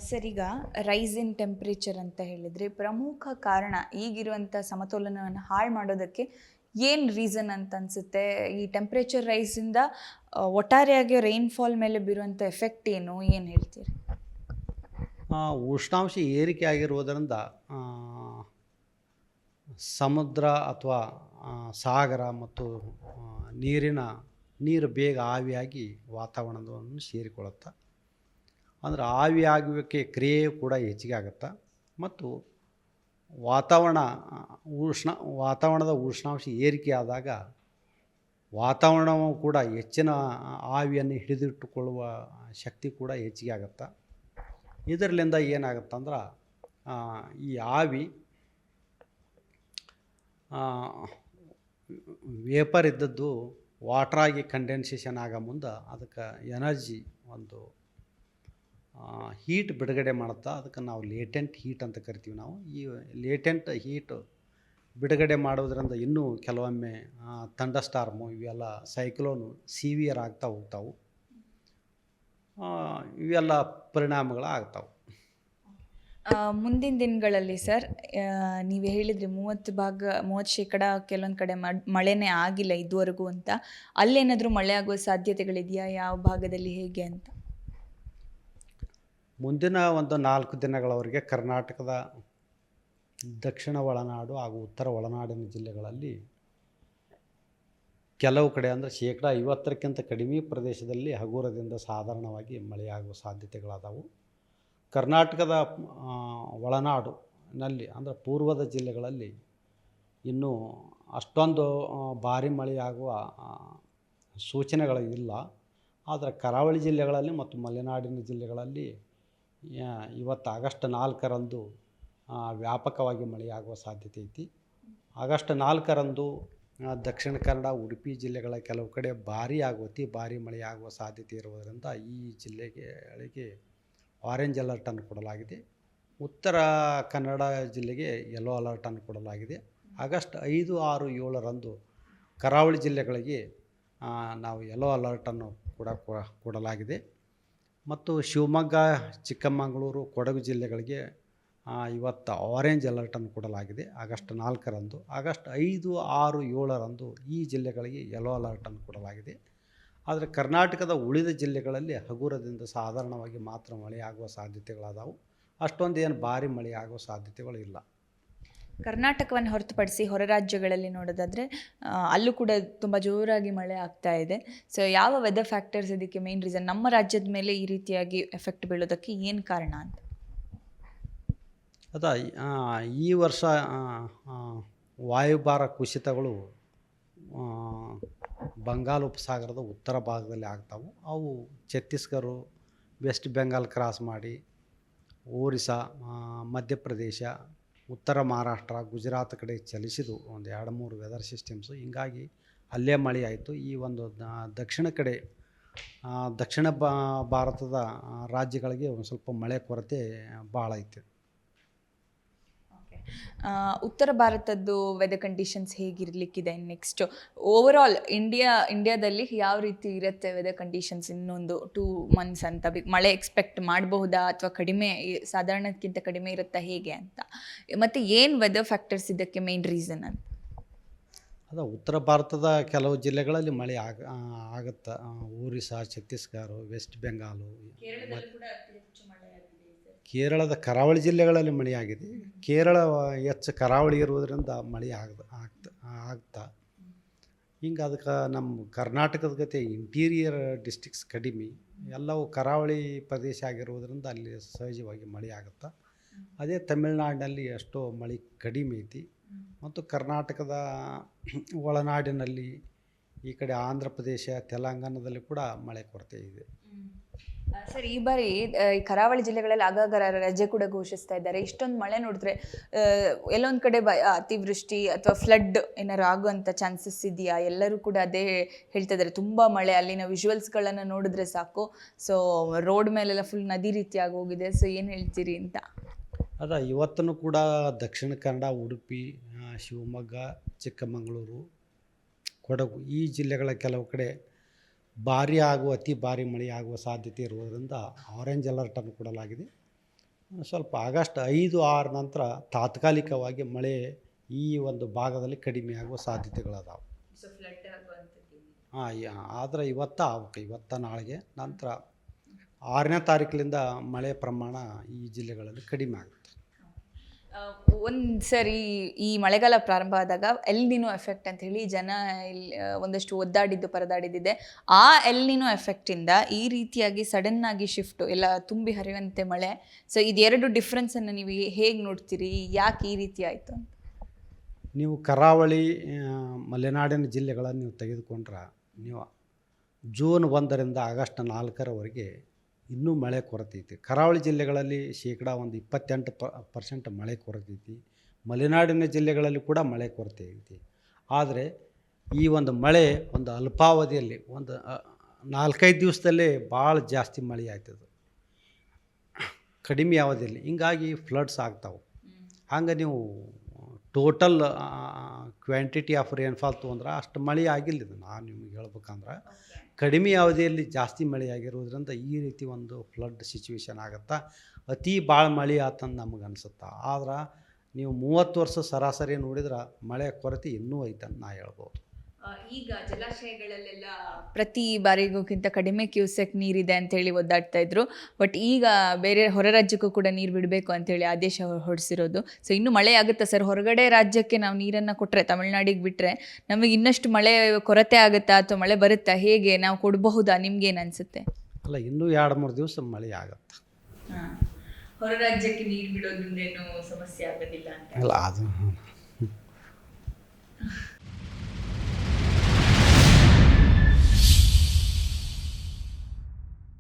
Sir, ಈಗ rice ಇನ್ temperature ಅಂತ ಹೇಳಿದ್ರೆ ಪ್ರಮುಖ ಕಾರಣ ಈಗಿರುವಂಥ ಸಮತೋಲನವನ್ನು ಹಾಳು ಮಾಡೋದಕ್ಕೆ ಏನು ರೀಸನ್ ಅಂತ ಅನಿಸುತ್ತೆ? ಈ ಟೆಂಪ್ರೇಚರ್ ರೈಸಿಂದ ಒಟ್ಟಾರೆಯಾಗಿ ರೈನ್ಫಾಲ್ ಮೇಲೆ ಬೀರುವಂಥ ಎಫೆಕ್ಟ್ ಏನು ಹೇಳ್ತೀರಿ? ಉಷ್ಣಾಂಶ ಏರಿಕೆ ಆಗಿರುವುದರಿಂದ ಸಮುದ್ರ ಅಥವಾ ಸಾಗರ ಮತ್ತು ನೀರು ಬೇಗ ಆವಿಯಾಗಿ ವಾತಾವರಣವನ್ನು ಸೇರಿಕೊಳ್ಳುತ್ತೆ. ಅಂದರೆ ಆವಿಯಾಗುವಿಕೆ ಕ್ರಿಯೆಯು ಕೂಡ ಹೆಚ್ಚಿಗೆ ಆಗುತ್ತೆ ಮತ್ತು ವಾತಾವರಣ ವಾತಾವರಣದ ಉಷ್ಣಾಂಶ ಏರಿಕೆ ಆದಾಗ ವಾತಾವರಣವು ಕೂಡ ಹೆಚ್ಚಿನ ಆವಿಯನ್ನು ಹಿಡಿದಿಟ್ಟುಕೊಳ್ಳುವ ಶಕ್ತಿ ಕೂಡ ಹೆಚ್ಚಿಗೆ ಆಗುತ್ತೆ. ಇದರಿಂದ ಏನಾಗುತ್ತಂದ್ರೆ ಈ ಆವಿ ವೇಪರ್ ಇದ್ದದ್ದು ವಾಟ್ರಾಗಿ ಕಂಡೆನ್ಸೇಷನ್ ಆಗೋ ಮುಂದೆ ಅದಕ್ಕೆ ಎನರ್ಜಿ ಒಂದು ಹೀಟ್ ಬಿಡುಗಡೆ ಮಾಡುತ್ತಾ. ಅದಕ್ಕೆ ನಾವು ಲೇಟೆಂಟ್ ಹೀಟ್ ಅಂತ ಕರಿತೀವಿ. ನಾವು ಈ ಲೇಟೆಂಟ್ ಹೀಟ್ ಬಿಡುಗಡೆ ಮಾಡೋದ್ರಿಂದ ಇನ್ನೂ ಕೆಲವೊಮ್ಮೆ ಥಂಡರ್ಸ್ಟಾರ್ಮು ಇವೆಲ್ಲ ಸೈಕ್ಲೋನು ಸಿವಿಯರ್ ಆಗ್ತಾ ಹೋಗ್ತಾವೆ. ಇವೆಲ್ಲ ಪರಿಣಾಮಗಳು ಆಗ್ತಾವೆ. ಮುಂದಿನ ದಿನಗಳಲ್ಲಿ ಸರ್, ನೀವು ಹೇಳಿದ್ರಿ 30% ಕೆಲವೊಂದು ಕಡೆ ಮಳೆನೇ ಆಗಿಲ್ಲ ಇದುವರೆಗೂ ಅಂತ. ಅಲ್ಲೇನಾದರೂ ಮಳೆ ಆಗುವ ಸಾಧ್ಯತೆಗಳಿದೆಯಾ? ಯಾವ ಭಾಗದಲ್ಲಿ ಹೇಗೆ ಅಂತ? ಮುಂದಿನ ಒಂದು 4 ದಿನಗಳವರೆಗೆ ಕರ್ನಾಟಕದ ದಕ್ಷಿಣ ಒಳನಾಡು ಹಾಗೂ ಉತ್ತರ ಒಳನಾಡಿನ ಜಿಲ್ಲೆಗಳಲ್ಲಿ ಕೆಲವು ಕಡೆ ಅಂದರೆ 50%ಕ್ಕಿಂತ ಕಡಿಮೆ ಪ್ರದೇಶದಲ್ಲಿ ಹಗುರದಿಂದ ಸಾಧಾರಣವಾಗಿ ಮಳೆಯಾಗುವ ಸಾಧ್ಯತೆಗಳಾದವು. ಕರ್ನಾಟಕದ ಒಳನಾಡಿನಲ್ಲಿ ಅಂದರೆ ಪೂರ್ವದ ಜಿಲ್ಲೆಗಳಲ್ಲಿ ಇನ್ನೂ ಅಷ್ಟೊಂದು ಭಾರಿ ಮಳೆಯಾಗುವ ಸೂಚನೆಗಳು ಇಲ್ಲ. ಆದರೆ ಕರಾವಳಿ ಜಿಲ್ಲೆಗಳಲ್ಲಿ ಮತ್ತು ಮಲೆನಾಡಿನ ಜಿಲ್ಲೆಗಳಲ್ಲಿ ಇವತ್ತು ಆಗಸ್ಟ್ 4ರಂದು ವ್ಯಾಪಕವಾಗಿ ಮಳೆಯಾಗುವ ಸಾಧ್ಯತೆ ಐತಿ. ಆಗಸ್ಟ್ 4ರಂದು ದಕ್ಷಿಣ ಕನ್ನಡ, ಉಡುಪಿ ಜಿಲ್ಲೆಗಳ ಕೆಲವು ಕಡೆ ಅತಿ ಭಾರಿ ಮಳೆಯಾಗುವ ಸಾಧ್ಯತೆ ಇರುವುದರಿಂದ ಈ ಜಿಲ್ಲೆಗಳಿಗೆ ಆರೆಂಜ್ ಅಲರ್ಟನ್ನು ಕೊಡಲಾಗಿದೆ. ಉತ್ತರ ಕನ್ನಡ ಜಿಲ್ಲೆಗೆ ಯೆಲ್ಲೋ ಅಲರ್ಟನ್ನು ಕೊಡಲಾಗಿದೆ. ಆಗಸ್ಟ್ 5, 6, 7ರಂದು ಕರಾವಳಿ ಜಿಲ್ಲೆಗಳಿಗೆ ನಾವು ಯೆಲ್ಲೋ ಅಲರ್ಟನ್ನು ಕೂಡ ಕೊಡಲಾಗಿದೆ. ಮತ್ತು ಶಿವಮೊಗ್ಗ, ಚಿಕ್ಕಮಗಳೂರು, ಕೊಡಗು ಜಿಲ್ಲೆಗಳಿಗೆ ಇವತ್ತು ಆರೆಂಜ್ ಅಲರ್ಟನ್ನು ಕೊಡಲಾಗಿದೆ ಆಗಸ್ಟ್ 4ರಂದು. ಆಗಸ್ಟ್ 5, 6, 7ರಂದು ಈ ಜಿಲ್ಲೆಗಳಿಗೆ ಯೆಲ್ಲೋ ಅಲರ್ಟನ್ನು ಕೊಡಲಾಗಿದೆ. ಆದರೆ ಕರ್ನಾಟಕದ ಉಳಿದ ಜಿಲ್ಲೆಗಳಲ್ಲಿ ಹಗುರದಿಂದ ಸಾಧಾರಣವಾಗಿ ಮಾತ್ರ ಮಳೆಯಾಗುವ ಸಾಧ್ಯತೆಗಳಾದವು. ಅಷ್ಟೊಂದು ಏನು ಭಾರಿ ಮಳೆಯಾಗುವ ಸಾಧ್ಯತೆಗಳು ಇಲ್ಲ. ಕರ್ನಾಟಕವನ್ನು ಹೊರತುಪಡಿಸಿ ಹೊರ ರಾಜ್ಯಗಳಲ್ಲಿ ನೋಡೋದಾದರೆ ಅಲ್ಲೂ ಕೂಡ ತುಂಬ ಜೋರಾಗಿ ಮಳೆ ಆಗ್ತಾ ಇದೆ. ಸೊ ಯಾವ ವೆದರ್ ಫ್ಯಾಕ್ಟರ್ಸ್ ಇದಕ್ಕೆ ಮೇನ್ ರೀಸನ್? ನಮ್ಮ ರಾಜ್ಯದ ಮೇಲೆ ಈ ರೀತಿಯಾಗಿ ಎಫೆಕ್ಟ್ ಬೀಳೋದಕ್ಕೆ ಏನು ಕಾರಣ ಅಂತ? ಈ ವರ್ಷ ವಾಯುಭಾರ ಕುಸಿತಗಳು ಬಂಗಾಳ ಉಪಸಾಗರದ ಉತ್ತರ ಭಾಗದಲ್ಲಿ ಆಗ್ತಾವೆ. ಅವು ಛತ್ತೀಸ್ಗಢ, ವೆಸ್ಟ್ ಬೆಂಗಾಲ್ ಕ್ರಾಸ್ ಮಾಡಿ ಒರಿಸ್ಸಾ, ಮಧ್ಯಪ್ರದೇಶ, ಉತ್ತರ ಮಹಾರಾಷ್ಟ್ರ, ಗುಜರಾತ್ ಕಡೆ ಚಲಿಸಿದು ಒಂದು 2-3 ವೆದರ್ ಸಿಸ್ಟಮ್ಸು. ಹೀಗಾಗಿ ಅಲ್ಲೇ ಮಳೆ ಆಯಿತು. ಈ ಒಂದು ದಕ್ಷಿಣ ಭಾರತದ ರಾಜ್ಯಗಳಿಗೆ ಒಂದು ಸ್ವಲ್ಪ ಮಳೆ ಕೊರತೆ ಭಾಳ ಐತೆ. ಉತ್ತರ ಭಾರತದ್ದು ವೆದರ್ ಕಂಡೀಷನ್ಸ್ ಹೇಗಿರಲಿಕ್ಕಿದೆ? ನೆಕ್ಸ್ಟ್ ಓವರಾಲ್ ಇಂಡಿಯಾದಲ್ಲಿ ಯಾವ ರೀತಿ ಇರುತ್ತೆ ವೆದರ್ ಕಂಡೀಷನ್ಸ್? ಇನ್ನೊಂದು 2 months ಅಂತ ಮಳೆ ಎಕ್ಸ್ಪೆಕ್ಟ್ ಮಾಡಬಹುದಾ ಅಥವಾ ಕಡಿಮೆ, ಸಾಧಾರಣಕ್ಕಿಂತ ಕಡಿಮೆ ಇರುತ್ತಾ ಹೇಗೆ ಅಂತ? ಮತ್ತು ಏನು ವೆದರ್ ಫ್ಯಾಕ್ಟರ್ಸ್ ಇದಕ್ಕೆ ಮೇನ್ ರೀಸನ್ ಅಂತ? ಉತ್ತರ ಭಾರತದ ಕೆಲವು ಜಿಲ್ಲೆಗಳಲ್ಲಿ ಮಳೆ ಆಗುತ್ತೆ. ಒರಿಸ್ಸಾ, ಛತ್ತೀಸ್ಗಢ, ವೆಸ್ಟ್ ಬೆಂಗಾಲು, ಕೇರಳದ ಕರಾವಳಿ ಜಿಲ್ಲೆಗಳಲ್ಲಿ ಮಳೆಯಾಗಿದೆ. ಕೇರಳ ಹೆಚ್ಚು ಕರಾವಳಿ ಇರುವುದರಿಂದ ಮಳೆ ಆಗ್ತಾ. ಹಿಂಗೆ ಅದಕ್ಕೆ ನಮ್ಮ ಕರ್ನಾಟಕದ ಗತೆ ಇಂಟೀರಿಯರ್ ಡಿಸ್ಟ್ರಿಕ್ಟ್ಸ್ ಕಡಿಮೆ, ಎಲ್ಲವೂ ಕರಾವಳಿ ಪ್ರದೇಶ ಆಗಿರುವುದರಿಂದ ಅಲ್ಲಿ ಸಹಜವಾಗಿ ಮಳೆ ಆಗುತ್ತೆ. ಅದೇ ತಮಿಳುನಾಡಿನಲ್ಲಿ ಎಷ್ಟೋ ಮಳೆ ಕಡಿಮೆ ಐತಿ. ಮತ್ತು ಕರ್ನಾಟಕದ ಒಳನಾಡಿನಲ್ಲಿ ಈ ಕಡೆ ಆಂಧ್ರ ಪ್ರದೇಶ, ತೆಲಂಗಾಣದಲ್ಲಿ ಕೂಡ ಮಳೆ ಕೊರತೆ ಇದೆ. ಸರ್, ಈ ಬಾರಿ ಈ ಕರಾವಳಿ ಜಿಲ್ಲೆಗಳಲ್ಲಿ ಆಗಾಗ ರಜೆ ಕೂಡ ಘೋಷಿಸ್ತಾ ಇದ್ದಾರೆ. ಇಷ್ಟೊಂದು ಮಳೆ ನೋಡಿದ್ರೆ ಎಲ್ಲೊಂದು ಕಡೆ ಅತಿವೃಷ್ಟಿ ಅಥವಾ ಫ್ಲಡ್ ಏನಾದ್ರು ಆಗುವಂಥ ಚಾನ್ಸಸ್ ಇದೆಯಾ? ಎಲ್ಲರೂ ಕೂಡ ಅದೇ ಹೇಳ್ತಾ ಇದ್ದಾರೆ. ತುಂಬ ಮಳೆ, ಅಲ್ಲಿನ ವಿಜುವಲ್ಸ್ಗಳನ್ನು ನೋಡಿದ್ರೆ ಸಾಕು. ಸೊ ರೋಡ್ ಮೇಲೆಲ್ಲ ಫುಲ್ ನದಿ ರೀತಿಯಾಗಿ ಹೋಗಿದೆ. ಸೊ ಏನು ಹೇಳ್ತೀರಿ ಅಂತ? ಇವತ್ತೂ ಕೂಡ ದಕ್ಷಿಣ ಕನ್ನಡ, ಉಡುಪಿ, ಶಿವಮೊಗ್ಗ, ಚಿಕ್ಕಮಗಳೂರು, ಕೊಡಗು ಈ ಜಿಲ್ಲೆಗಳ ಕೆಲವು ಕಡೆ ಅತಿ ಭಾರಿ ಮಳೆಯಾಗುವ ಸಾಧ್ಯತೆ ಇರುವುದರಿಂದ ಆರೆಂಜ್ ಅಲರ್ಟನ್ನು ಕೊಡಲಾಗಿದೆ. ಸ್ವಲ್ಪ ಆಗಸ್ಟ್ 5-6 ನಂತರ ತಾತ್ಕಾಲಿಕವಾಗಿ ಮಳೆ ಈ ಒಂದು ಭಾಗದಲ್ಲಿ ಕಡಿಮೆ ಆಗುವ ಸಾಧ್ಯತೆಗಳದಾವೆ. ಆದರೆ ಇವತ್ತು ನಾಳೆಗೆ ನಂತರ 6ನೇ ತಾರೀಕಿನಿಂದ ಮಳೆ ಪ್ರಮಾಣ ಈ ಜಿಲ್ಲೆಗಳಲ್ಲಿ ಕಡಿಮೆ ಆಗುತ್ತೆ. ಒಂದು ಸರಿ ಈ ಮಳೆಗಾಲ ಪ್ರಾರಂಭ ಆದಾಗ ಎಲ್ನಿನೋ ಎಫೆಕ್ಟ್ ಅಂತ ಹೇಳಿ ಜನ ಒಂದಷ್ಟು ಒದ್ದಾಡಿದ್ದು ಪರದಾಡಿದ್ದಿದೆ. ಆ ಎಲ್ನಿನೋ ಎಫೆಕ್ಟಿಂದ ಈ ರೀತಿಯಾಗಿ ಸಡನ್ ಆಗಿ ಶಿಫ್ಟು ಎಲ್ಲ ತುಂಬಿ ಹರಿಯುವಂತೆ ಮಳೆ. ಸೊ ಇದೆರಡು ಡಿಫ್ರೆನ್ಸನ್ನು ನೀವು ಹೇಗೆ ನೋಡ್ತೀರಿ? ಯಾಕೆ ಈ ರೀತಿ ಆಯಿತು ಅಂತ? ನೀವು ಕರಾವಳಿ ಮಲೆನಾಡಿನ ಜಿಲ್ಲೆಗಳನ್ನು ನೀವು ತೆಗೆದುಕೊಂಡ್ರೆ ನೀವು ಜೂನ್ 1ರಿಂದ ಆಗಸ್ಟ್ 4ರವರೆಗೆ ಇನ್ನೂ ಮಳೆ ಕೊರತೆ ಐತಿ. ಕರಾವಳಿ ಜಿಲ್ಲೆಗಳಲ್ಲಿ ಶೇಕಡ ಒಂದು 28% ಮಳೆ ಕೊರತೆ ಐತಿ. ಮಲೆನಾಡಿನ ಜಿಲ್ಲೆಗಳಲ್ಲಿ ಕೂಡ ಮಳೆ ಕೊರತೆ ಐತಿ. ಆದರೆ ಈ ಒಂದು ಮಳೆ ಒಂದು ಅಲ್ಪಾವಧಿಯಲ್ಲಿ ಒಂದು 4-5 ದಿವಸದಲ್ಲೇ ಭಾಳ ಜಾಸ್ತಿ ಮಳೆ ಆಯ್ತದೆ ಕಡಿಮೆ ಅವಧಿಯಲ್ಲಿ. ಹಿಂಗಾಗಿ ಫ್ಲಡ್ಸ್ ಆಗ್ತಾವೆ. ಹಂಗೆ ನೀವು ಟೋಟಲ್ ಕ್ವಾಂಟಿಟಿ ಆಫ್ ರೇನ್ಫಾಲ್ ತೊಗೊಂಡ್ರೆ ಅಷ್ಟು ಮಳೆ ಆಗಿಲ್ಲ. ಇದು ನಾನು ನಿಮಗೆ ಹೇಳ್ಬೇಕಂದ್ರೆ ಕಡಿಮೆ ಅವಧಿಯಲ್ಲಿ ಜಾಸ್ತಿ ಮಳೆ ಆಗಿರೋದ್ರಿಂದ ಈ ರೀತಿ ಒಂದು ಫ್ಲಡ್ ಸಿಚುವೇಶನ್ ಆಗುತ್ತೆ. ಅತಿ ಭಾಳ ಮಳೆ ಆತಂದು ನಮಗೆ ಅನಿಸುತ್ತೆ. ಆದ್ರೆ ನೀವು 30 ವರ್ಷ ಸರಾಸರಿ ನೋಡಿದ್ರೆ ಮಳೆ ಕೊರತೆ ಇನ್ನೂ ಐತಂತ ನಾ ಹೇಳ್ಬೋದು. ಈಗ ಜಲಾಶಯಗಳಲ್ಲೆಲ್ಲ ಪ್ರತಿ ಬಾರಿಗೋಕ್ಕಿಂತ ಕಡಿಮೆ ಕ್ಯೂಸೆಕ್ ನೀರಿದೆ ಅಂತೇಳಿ ಒದ್ದಾಡ್ತಾ ಇದ್ರು. ಬಟ್ ಈಗ ಬೇರೆ ಹೊರ ರಾಜ್ಯಕ್ಕೂ ಕೂಡ ನೀರು ಬಿಡಬೇಕು ಅಂತೇಳಿ ಆದೇಶ ಹೊರಡಿಸಿರೋದು. ಸೊ ಇನ್ನೂ ಮಳೆ ಆಗುತ್ತಾ ಸರ್? ಹೊರಗಡೆ ರಾಜ್ಯಕ್ಕೆ ನಾವು ನೀರನ್ನು ಕೊಟ್ಟರೆ, ತಮಿಳ್ನಾಡಿಗೆ ಬಿಟ್ಟರೆ ನಮಗೆ ಇನ್ನಷ್ಟು ಮಳೆ ಕೊರತೆ ಆಗುತ್ತಾ ಅಥವಾ ಮಳೆ ಬರುತ್ತಾ? ಹೇಗೆ ನಾವು ಕೊಡಬಹುದಾ? ನಿಮ್ಗೇನು ಅನಿಸುತ್ತೆ? ಅಲ್ಲ, ಇನ್ನೂ 2-3 ದಿವಸ ಮಳೆ ಆಗುತ್ತೆ. ಹೊರ ರಾಜ್ಯಕ್ಕೆ ನೀರು ಬಿಡೋದ್ರಿಂದ ಏನು ಸಮಸ್ಯೆ ಆಗೋದಿಲ್ಲ ಅಂತ? ಅಲ್ಲ, ಅದು